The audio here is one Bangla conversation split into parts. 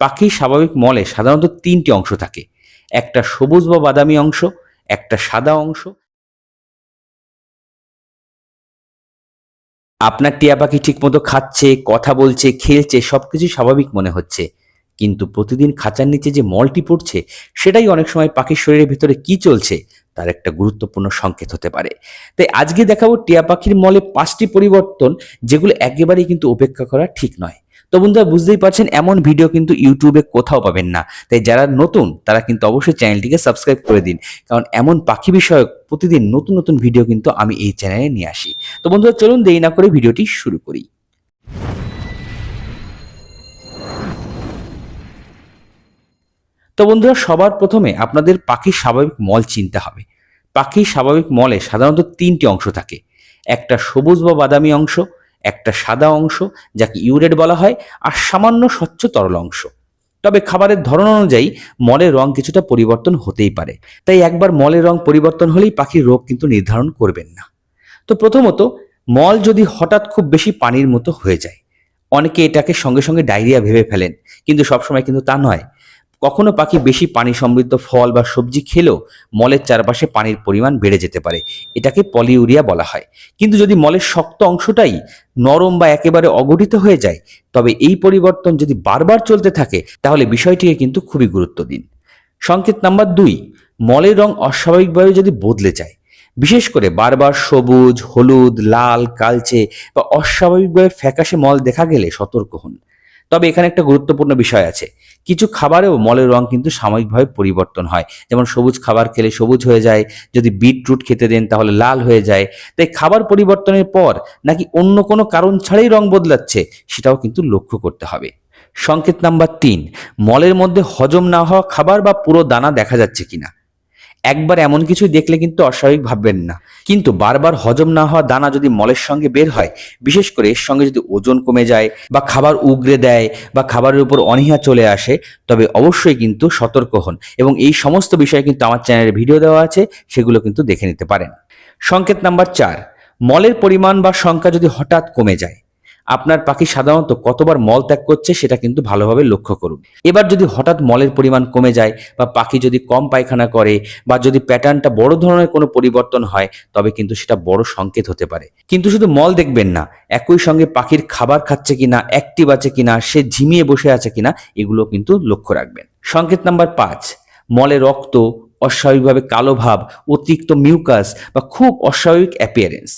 পাখির স্বাভাবিক মলে সাধারণত তিনটি অংশ থাকে। একটা সবুজ বা বাদামি অংশ, একটা সাদা অংশ। আপনার টিয়া পাখি ঠিকমতো খাচ্ছে, কথা বলছে, খেলছে, সবকিছু স্বাভাবিক মনে হচ্ছে। কিন্তু প্রতিদিন খাঁচার নিচে যে মলটি পড়ছে, সেটাই অনেক সময় পাখির শরীরের ভিতরে কি চলছে তার একটা গুরুত্বপূর্ণ সংকেত হতে পারে। তাই আজকে দেখাবো টিয়া পাখির মলে 5টি পরিবর্তন, যেগুলো একেবারেই কিন্তু উপেক্ষা করা ঠিক নয়। তো বন্ধুরা, বুঝতেই পারছেন এমন ভিডিও কিন্তু ইউটিউবে কোথাও পাবেন না। তাই যারা নতুন তারা কিন্তু অবশ্যই চ্যানেলটিকে সাবস্ক্রাইব করে দিন, কারণ এমন পাখি বিষয়ক প্রতিদিন নতুন নতুন ভিডিও কিন্তু আমি এই চ্যানেলে নিয়ে আসি। তো বন্ধুরা, চলুন দেরি না করে ভিডিওটি শুরু করি। তো বন্ধুরা, সবার প্রথমে আপনাদের পাখির স্বাভাবিক মল চিনতে হবে। পাখির স্বাভাবিক মলে সাধারণত তিনটি অংশ থাকে। একটা সবুজ বা বাদামি অংশ, একটা সাদা অংশ যাকে ইউরেট বলা হয়, আর সামান্য স্বচ্ছ তরল অংশ। তবে খাবারের ধরন অনুযায়ী মলের রং কিছুটা পরিবর্তন হতেই পারে। তাই একবার মলের রং পরিবর্তন হলেই পাখির রোগ কিন্তু নির্ধারণ করবেন না। তো প্রথমত, মল যদি হঠাৎ খুব বেশি পানির মতো হয়ে যায়, অনেকে এটাকে সঙ্গে সঙ্গে ডায়রিয়া ভেবে ফেলেন, কিন্তু সবসময় কিন্তু তা নয়। কখনো পাখি বেশি পানি সমৃদ্ধ ফল বা সবজি খেলেও মলের চারপাশে পানির পরিমাণ বেড়ে যেতে পারে। এটাকে পলিউরিয়া বলা হয়। কিন্তু যদি মলের শক্ত অংশটাই নরম বা একেবারে অগঠিত হয়ে যায়, তবে এই পরিবর্তন যদি বারবার চলতে থাকে, তাহলে বিষয়টিকে কিন্তু খুবই গুরুত্ব দিন। সংকেত নাম্বার 2, মলের রং অস্বাভাবিকভাবে যদি বদলে যায়, বিশেষ করে বারবার সবুজ, হলুদ, লাল, কালচে বা অস্বাভাবিকভাবে ফ্যাকাশে মল দেখা গেলে সতর্ক হন। তবে এখানে একটা গুরুত্বপূর্ণ বিষয় আছে। কিছু খাবারেও মলের রং কিন্তু সাময়িকভাবে পরিবর্তন হয়। যেমন সবুজ খাবার খেলে সবুজ হয়ে যায়, যদি বিটরুট খেতে দেন তাহলে লাল হয়ে যায়। তাই খাবার পরিবর্তনের পর নাকি অন্য কোনো কারণ ছাড়াই রং বদলাচ্ছে, সেটাও কিন্তু লক্ষ্য করতে হবে। সংকেত নাম্বার 3, মলের মধ্যে হজম না হওয়া খাবার বা পুরো দানা দেখা যাচ্ছে কিনা। একবার এমন কিছু দেখলে কিন্তু অস্বাভাবিক ভাববেন না, কিন্তু বারবার হজম না হওয়া দানা যদি মলের সঙ্গে বের হয়, বিশেষ করে এর সঙ্গে যদি ওজন কমে যায় বা খাবার উগরে দেয় বা খাবারের উপর অনীহা চলে আসে, তবে অবশ্যই কিন্তু সতর্ক হন। এবং এই সমস্ত বিষয়ে কিন্তু আমার চ্যানেলে ভিডিও দেওয়া আছে, সেগুলো কিন্তু দেখে নিতে পারেন। সংকেত নাম্বার 4, মলের পরিমাণ বা সংখ্যা যদি হঠাৎ কমে যায়। আপনার পাখি সাধারণত কতবার মল ত্যাগ করছে সেটা কিন্তু ভালোভাবে লক্ষ্য করুন। এবার যদি হঠাৎ মলের পরিমাণ কমে যায় বা পাখি যদি কম পায়খানা করে বা যদি প্যাটার্নটা বড় ধরনের কোনো পরিবর্তন হয়, তবে কিন্তু সেটা বড় সংকেত হতে পারে। কিন্তু শুধু মল দেখবেন না, একই সঙ্গে পাখির খাবার খাচ্ছে কিনা, অ্যাক্টিভ আছে কিনা, সে ঝিমিয়ে বসে আছে কিনা, এগুলো কিন্তু লক্ষ্য রাখবেন। সংকেত নাম্বার 5, মলে রক্ত, অস্বাভাবিকভাবে কালো ভাব, অতিরিক্ত মিউকাস বা খুব অস্বাভাবিক অ্যাপিয়ারেন্স,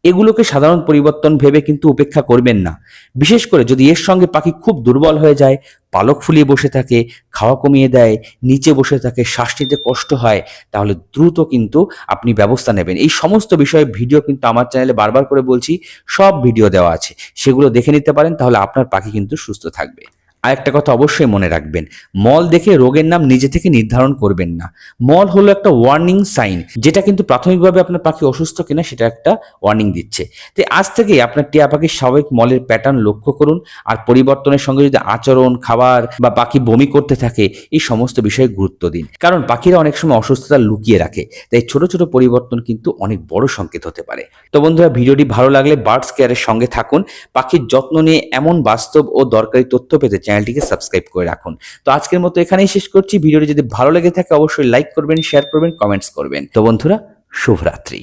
এগুলোকে সাধারণ পরিবর্তন ভেবে কিন্তু উপেক্ষা করবেন না। বিশেষ করে যদি এর সঙ্গে পাখি খুব দুর্বল হয়ে যায়, পালক ফুলিয়ে বসে থাকে, খাওয়া কমিয়ে দেয়, নিচে বসে থাকে, শ্বাস নিতে কষ্ট হয়, তাহলে দ্রুত কিন্তু আপনি ব্যবস্থা নেবেন। এই সমস্ত বিষয়ে ভিডিও কিন্তু আমার চ্যানেলে বারবার করে বলছি, সব ভিডিও দেওয়া আছে, সেগুলো দেখে নিতে পারেন, তাহলে আপনার পাখি কিন্তু সুস্থ থাকবে। আরেকটা কথা অবশ্যই মনে রাখবেন, মল দেখে রোগের নাম নিজে থেকে নির্ধারণ করবেন না। মল হলো একটা ওয়ার্নিং সাইন, যেটা কিন্তু প্রাথমিকভাবে আপনার পাখি অসুস্থ কিনা সেটা একটা ওয়ার্নিং দিচ্ছে। তাই আজ থেকেই আপনার টিয়া পাখির স্বাভাবিক মলের প্যাটার্ন লক্ষ্য করুন, আর পরিবর্তনের সঙ্গে যদি আচরণ, খাবার বা পাখি বমি করতে থাকে, এই সমস্ত বিষয়ে গুরুত্ব দিন। কারণ পাখিরা অনেক সময় অসুস্থতা লুকিয়ে রাখে, তাই ছোট ছোট পরিবর্তন কিন্তু অনেক বড় সংকেত হতে পারে। তো বন্ধুরা, ভিডিওটি ভালো লাগলে বার্ডস কেয়ারের সঙ্গে থাকুন। পাখির যত্ন নিয়ে এমন বাস্তব ও দরকারি তথ্য পেতে চ্যানেলটিকে সাবস্ক্রাইব করে রাখুন। তো আজকের মতো এখানেই শেষ করছি। ভিডিওটি যদি ভালো লেগে থাকে অবশ্যই লাইক করবেন, শেয়ার করবেন, কমেন্টস করবেন। তো বন্ধুরা, শুভরাত্রি।